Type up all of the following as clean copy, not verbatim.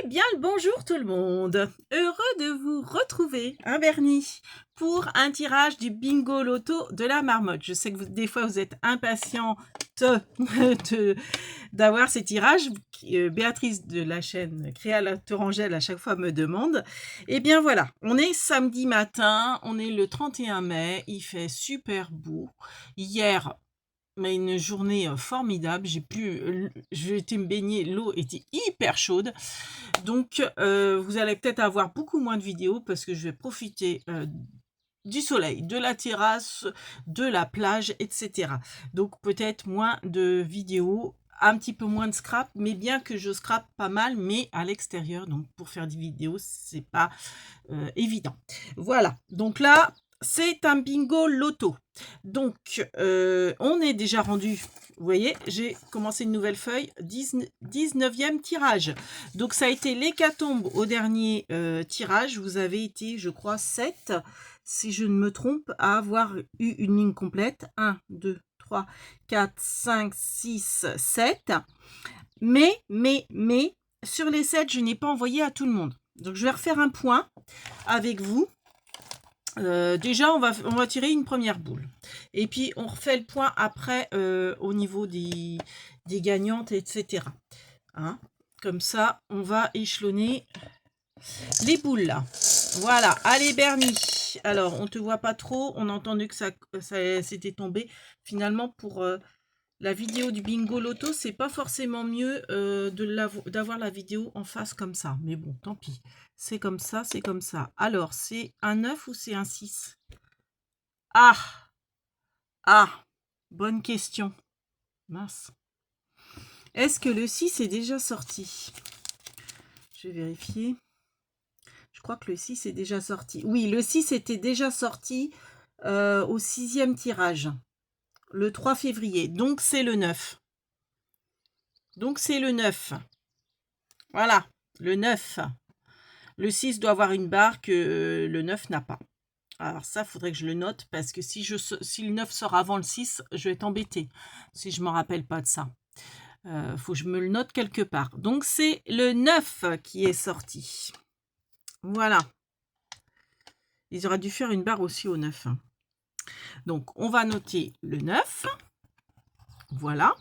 bien le bonjour tout le monde. Heureux de vous retrouver, Bernie, pour un tirage du bingo loto de la marmotte. Je sais que des fois vous êtes impatients d'avoir ces tirages. Béatrice de la chaîne Créa la Torangelle à chaque fois me demande. Eh bien voilà, on est samedi matin, on est le 31 mai, il fait super beau. Hier, mais une journée formidable. J'ai été me baigner, l'eau était hyper chaude. Donc, vous allez peut-être avoir beaucoup moins de vidéos parce que je vais profiter du soleil, de la terrasse, de la plage, etc. Donc, peut-être moins de vidéos, un petit peu moins de scrap, mais bien que je scrape pas mal, mais à l'extérieur. Donc, pour faire des vidéos, c'est pas évident. Voilà. Donc là, c'est un bingo loto. Donc, on est déjà rendu. Vous voyez, j'ai commencé une nouvelle feuille, 19e tirage. Donc, ça a été l'hécatombe au dernier tirage. Vous avez été, je crois, 7, si je ne me trompe, à avoir eu une ligne complète. 1, 2, 3, 4, 5, 6, 7. Mais, sur les 7, je n'ai pas envoyé à tout le monde. Donc, je vais refaire un point avec vous. Déjà, on va tirer une première boule. Et puis, on refait le point après au niveau des gagnantes, etc. Hein, comme ça, on va échelonner les boules là. Voilà. Allez, Bernie. Alors, on te voit pas trop. On a entendu que ça s'était tombé. Finalement, pour la vidéo du bingo loto, c'est pas forcément mieux d'avoir la vidéo en face comme ça. Mais bon, tant pis. C'est comme ça, c'est comme ça. Alors, c'est un 9 ou c'est un 6? Ah! Ah! Bonne question. Mince. Est-ce que le 6 est déjà sorti? Je vais vérifier. Je crois que le 6 est déjà sorti. Oui, le 6 était déjà sorti au 6e tirage. Le 3 février. Donc, c'est le 9. Donc, c'est le 9. Voilà, le 9. Le 6 doit avoir une barre que le 9 n'a pas. Alors ça, il faudrait que je le note parce que si le 9 sort avant le 6, je vais être embêtée si je ne me rappelle pas de ça. Faut que je me le note quelque part. Donc, c'est le 9 qui est sorti. Voilà. Ils auraient dû faire une barre aussi au 9. Donc, on va noter le 9. Voilà.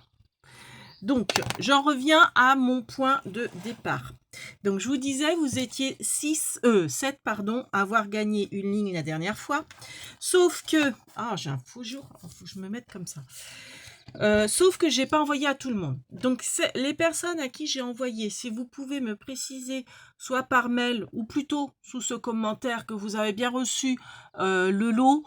Donc, j'en reviens à mon point de départ. Donc, je vous disais, vous étiez 7 à avoir gagné une ligne la dernière fois. Sauf que... Ah, j'ai un faux jour. Il faut que je me mette comme ça. Sauf que je n'ai pas envoyé à tout le monde. Donc, les personnes à qui j'ai envoyé, si vous pouvez me préciser, soit par mail ou plutôt sous ce commentaire que vous avez bien reçu le lot,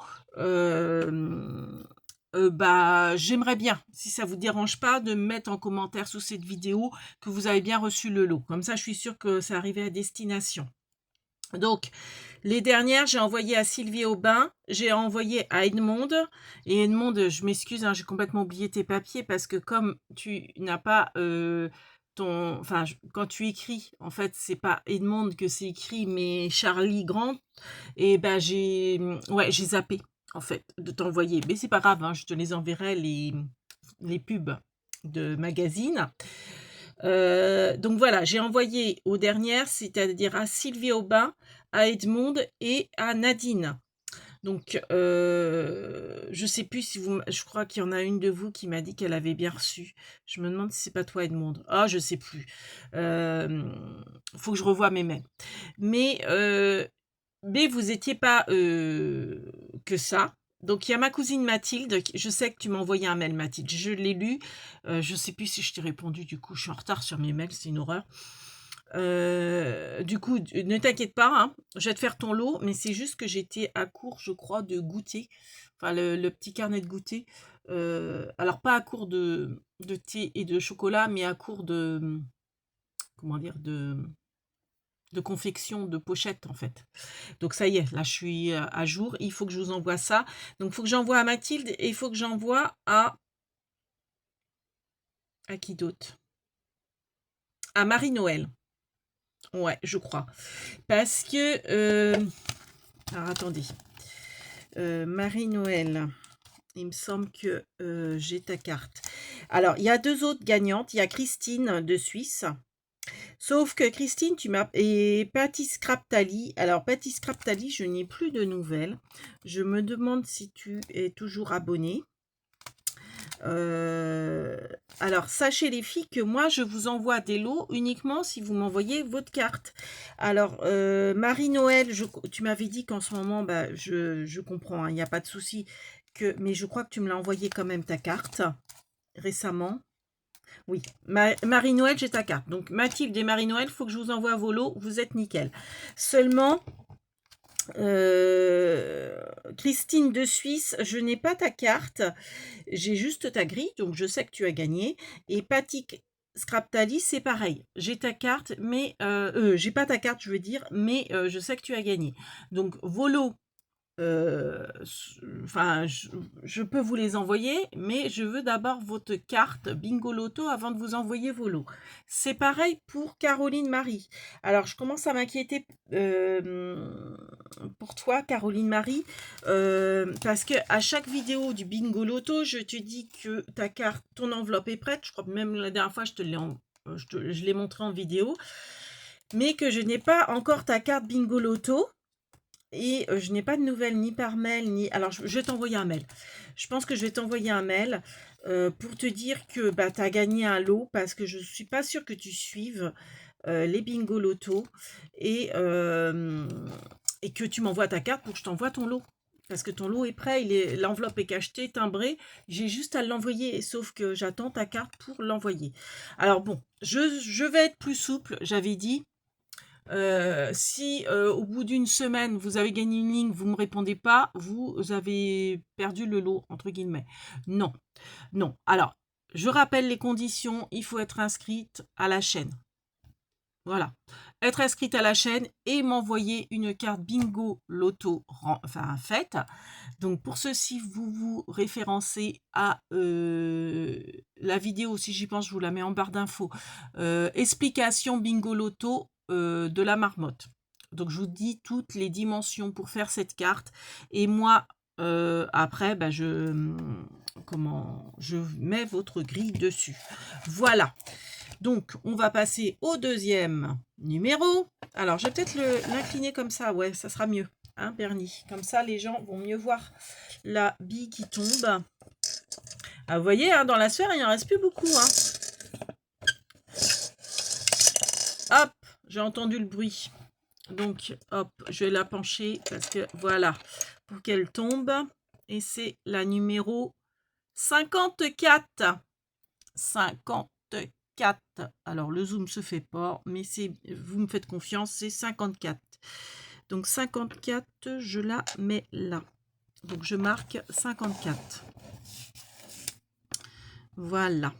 j'aimerais bien, si ça vous dérange pas, de me mettre en commentaire sous cette vidéo que vous avez bien reçu le lot. Comme ça, je suis sûre que ça arrivait à destination. Donc, les dernières, j'ai envoyé à Sylvie Aubin, j'ai envoyé à Edmond. Et Edmond, je m'excuse, j'ai complètement oublié tes papiers parce que comme tu n'as pas quand tu écris, en fait, c'est pas Edmond que c'est écrit, mais Charlie Grant. Et j'ai zappé, en fait, de t'envoyer. Mais c'est pas grave, je te les enverrai, les pubs de magazines. Donc voilà, j'ai envoyé aux dernières, c'est-à-dire à Sylvie Aubin, à Edmond et à Nadine. Donc, je sais plus si je crois qu'il y en a une de vous qui m'a dit qu'elle avait bien reçu. Je me demande si c'est pas toi, Edmond. Ah, je sais plus. Faut que je revoie mes mails. Mais vous étiez pas que ça. Donc, il y a ma cousine Mathilde. Je sais que tu m'as envoyé un mail, Mathilde. Je l'ai lu. Je sais plus si je t'ai répondu. Du coup, je suis en retard sur mes mails. C'est une horreur. Du coup, ne t'inquiète pas. Je vais te faire ton lot. Mais c'est juste que j'étais à court, je crois, de goûter. Enfin, le petit carnet de goûter. Alors, pas à court de thé et de chocolat, mais à court de... Comment dire, de confection, de pochette en fait. Donc ça y est, là je suis à jour. Il faut que je vous envoie ça. Donc il faut que j'envoie à Mathilde et il faut que j'envoie à qui d'autre? À Marie-Noël. Ouais, je crois. Parce que... alors attendez. Marie-Noël. Il me semble que j'ai ta carte. Alors, il y a 2 autres gagnantes. Il y a Christine de Suisse. Sauf que Christine, tu m'as et Patty Scraptali. Alors Patty Scraptali, je n'ai plus de nouvelles. Je me demande si tu es toujours abonnée. Euh, alors, sachez les filles que moi, je vous envoie des lots uniquement si vous m'envoyez votre carte. Alors, Marie-Noël, tu m'avais dit qu'en ce moment, bah, je comprends, il n'y a pas de souci, mais je crois que tu me l'as envoyé quand même ta carte récemment. Oui, Marie-Noël, j'ai ta carte. Donc, Mathilde et Marie-Noël, il faut que je vous envoie vos lots, vous êtes nickel. Seulement, Christine de Suisse, je n'ai pas ta carte, j'ai juste ta grille, donc je sais que tu as gagné. Et Patty Scraptali, c'est pareil. J'ai ta carte, mais j'ai pas ta carte, je veux dire, mais je sais que tu as gagné. Donc vos lots, enfin, je peux vous les envoyer, mais je veux d'abord votre carte Bingo Loto avant de vous envoyer vos lots. C'est pareil pour Caroline Marie. Alors, je commence à m'inquiéter pour toi, Caroline Marie, parce que à chaque vidéo du Bingo Loto, je te dis que ta carte, ton enveloppe est prête. Je crois que même la dernière fois, je l'ai montré en vidéo, mais que je n'ai pas encore ta carte Bingo Loto. Et je n'ai pas de nouvelles ni par mail, ni... Alors, je vais t'envoyer un mail. Je pense que je vais t'envoyer un mail pour te dire que bah, tu as gagné un lot parce que je ne suis pas sûre que tu suives les bingo loto et que tu m'envoies ta carte pour que je t'envoie ton lot. Parce que ton lot est prêt, l'enveloppe est cachetée, timbrée. J'ai juste à l'envoyer, sauf que j'attends ta carte pour l'envoyer. Alors bon, je vais être plus souple, j'avais dit. Si au bout d'une semaine, vous avez gagné une ligne, vous ne me répondez pas, vous avez perdu le lot, entre guillemets. Non, non. Alors, je rappelle les conditions, il faut être inscrite à la chaîne. Voilà. Être inscrite à la chaîne et m'envoyer une carte bingo loto faite. Donc, pour ceci, vous vous référencez à la vidéo, si j'y pense, je vous la mets en barre d'infos. Explication bingo loto de la marmotte. Donc, je vous dis toutes les dimensions pour faire cette carte. Et moi, après, bah, je mets votre grille dessus. Voilà. Donc, on va passer au deuxième numéro. Alors, je vais peut-être l'incliner comme ça. Ouais, ça sera mieux, hein, Bernie. Comme ça, les gens vont mieux voir la bille qui tombe. Ah, vous voyez, hein, dans la sphère, il n'en reste plus beaucoup. Hein. Hop, j'ai entendu le bruit. Donc, hop, je vais la pencher parce que, voilà, pour qu'elle tombe. Et c'est la numéro 54. 54. Alors, le zoom se fait pas, mais vous me faites confiance, c'est 54. Donc, 54, je la mets là. Donc, je marque 54. Voilà.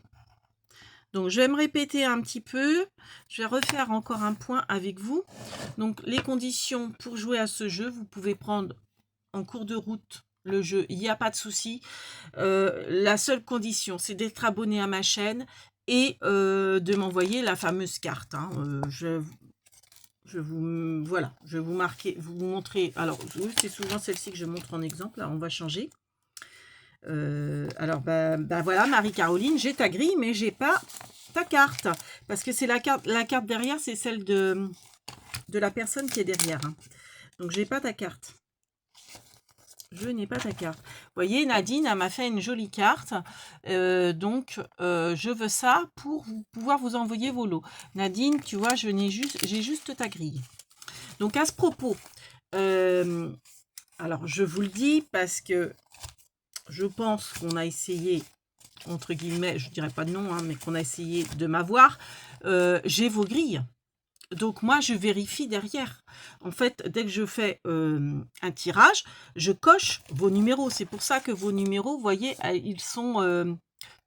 Donc, je vais me répéter un petit peu. Je vais refaire encore un point avec vous. Donc, les conditions pour jouer à ce jeu, vous pouvez prendre en cours de route le jeu. Il n'y a pas de souci. La seule condition, c'est d'être abonné à ma chaîne et de m'envoyer la fameuse carte. Hein. Je vais vous montrer. Alors, oui, c'est souvent celle-ci que je montre en exemple. Là, on va changer. Alors, bah voilà, Marie-Caroline, j'ai ta grille, mais j'ai pas ta carte. Parce que c'est la carte derrière, c'est celle de la personne qui est derrière. Hein. Donc, j'ai pas ta carte. Je n'ai pas ta carte. Vous voyez, Nadine, elle m'a fait une jolie carte. Donc, je veux ça pour pouvoir vous envoyer vos lots. Nadine, tu vois, j'ai juste ta grille. Donc, à ce propos, alors, je vous le dis parce que je pense qu'on a essayé, entre guillemets, je ne dirais pas de nom, hein, mais qu'on a essayé de m'avoir. J'ai vos grilles. Donc, moi, je vérifie derrière. En fait, dès que je fais un tirage, je coche vos numéros. C'est pour ça que vos numéros, vous voyez, ils sont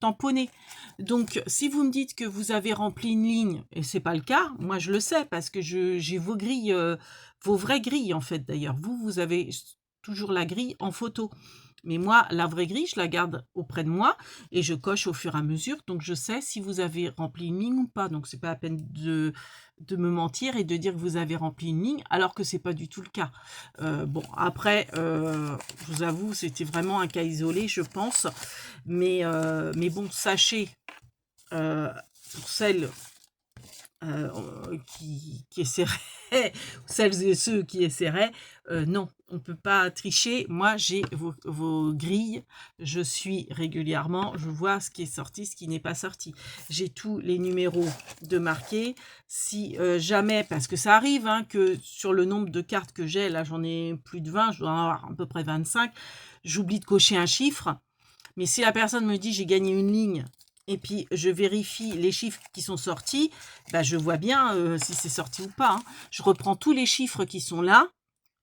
tamponnés. Donc, si vous me dites que vous avez rempli une ligne, et ce n'est pas le cas, moi, je le sais parce que j'ai vos grilles, vos vraies grilles, en fait, d'ailleurs. Vous avez toujours la grille en photo. Mais moi, la vraie grille, je la garde auprès de moi et je coche au fur et à mesure. Donc, je sais si vous avez rempli une ligne ou pas. Donc, ce n'est pas la peine de me mentir et de dire que vous avez rempli une ligne alors que ce n'est pas du tout le cas. Bon, après, je vous avoue, c'était vraiment un cas isolé, je pense. Mais bon, sachez, pour celles qui essaieraient, celles et ceux qui essaieraient, non, on ne peut pas tricher. Moi, j'ai vos grilles, je suis régulièrement, je vois ce qui est sorti, ce qui n'est pas sorti. J'ai tous les numéros de marqués. Si jamais, parce que ça arrive, hein, que sur le nombre de cartes que j'ai, là j'en ai plus de 20, je dois en avoir à peu près 25, j'oublie de cocher un chiffre. Mais si la personne me dit j'ai gagné une ligne, et puis je vérifie les chiffres qui sont sortis, bah, je vois bien si c'est sorti ou pas, hein. Je reprends tous les chiffres qui sont là.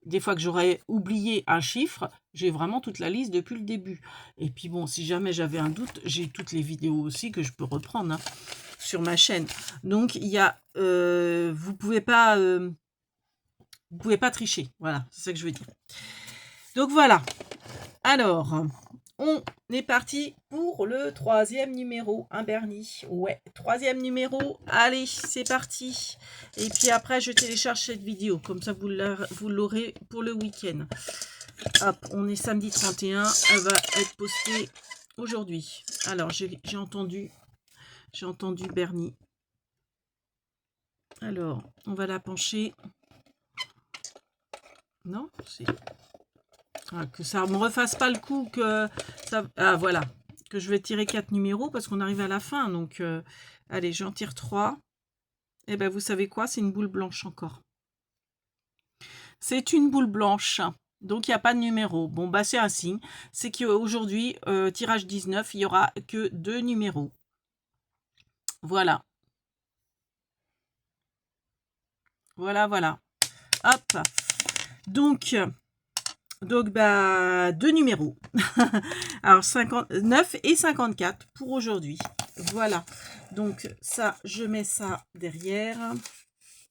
Des fois que j'aurais oublié un chiffre, j'ai vraiment toute la liste depuis le début. Et puis bon, si jamais j'avais un doute, j'ai toutes les vidéos aussi que je peux reprendre, hein, sur ma chaîne. Donc il y a, vous pouvez pas tricher. Voilà, c'est ça que je veux dire. Donc voilà. Alors, on est parti pour le 3e numéro, un Bernie. Ouais, 3e numéro. Allez, c'est parti. Et puis après, je télécharge cette vidéo. Comme ça, vous l'aurez pour le week-end. Hop, on est samedi 31. Elle va être postée aujourd'hui. Alors, j'ai entendu Bernie. Alors, on va la pencher. Non, c'est... Ah, que ça ne me refasse pas le coup que ça... Ah, voilà. Que je vais tirer 4 numéros parce qu'on arrive à la fin. Donc, allez, j'en tire 3. Et bien, vous savez quoi? C'est une boule blanche encore. C'est une boule blanche. Donc, il n'y a pas de numéro. Bon, bah, c'est un signe. C'est qu'aujourd'hui, tirage 19, il n'y aura que 2 numéros. Voilà. Voilà, voilà. Hop. Donc, bah, 2 numéros. Alors, 59 et 54 pour aujourd'hui. Voilà. Donc, ça, je mets ça derrière.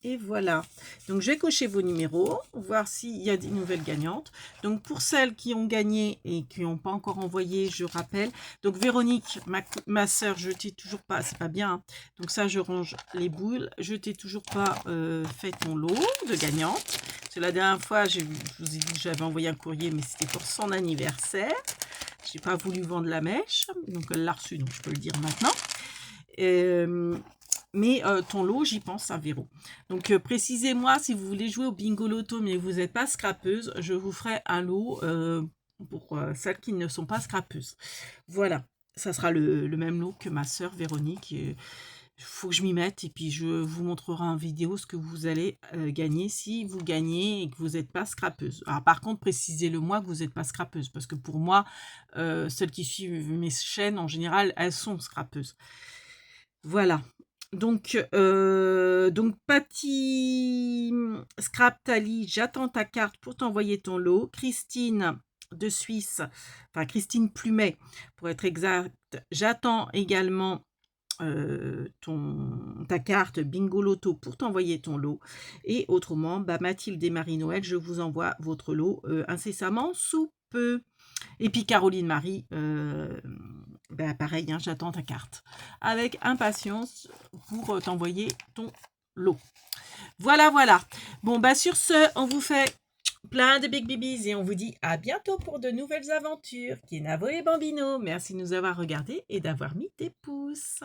Et voilà. Donc, je vais cocher vos numéros, voir s'il y a des nouvelles gagnantes. Donc, pour celles qui ont gagné et qui n'ont pas encore envoyé, je rappelle. Donc, Véronique, ma soeur, je t'ai toujours pas, c'est pas bien, hein. Donc, ça, je range les boules. Je t'ai toujours pas fait ton lot de gagnantes. Parce que la dernière fois, je vous ai dit que j'avais envoyé un courrier, mais c'était pour son anniversaire. Je n'ai pas voulu vendre la mèche. Donc, elle l'a reçu, donc je peux le dire maintenant. Mais ton lot, j'y pense, à Véro. Donc, précisez-moi si vous voulez jouer au bingo loto, mais vous n'êtes pas scrapeuse, je vous ferai un lot pour celles qui ne sont pas scrapeuses. Voilà, ça sera le même lot que ma sœur Véronique. Il faut que je m'y mette et puis je vous montrerai en vidéo ce que vous allez gagner si vous gagnez et que vous n'êtes pas scrapeuse. Alors, par contre, précisez-le moi que vous n'êtes pas scrapeuse, parce que pour moi, celles qui suivent mes chaînes, en général, elles sont scrapeuses. Voilà. Donc Patty Scrap Tally, j'attends ta carte pour t'envoyer ton lot. Christine de Suisse, enfin Christine Plumet, pour être exact, j'attends également ta carte Bingo Loto pour t'envoyer ton lot. Et autrement, bah, Mathilde et Marie-Noël, je vous envoie votre lot incessamment sous peu. Et puis Caroline Marie, bah, pareil, hein, j'attends ta carte avec impatience pour t'envoyer ton lot. Voilà, voilà. Bon, bah sur ce, on vous fait plein de big babies et on vous dit à bientôt pour de nouvelles aventures. Kinavo et Bambino, merci de nous avoir regardés et d'avoir mis des pouces.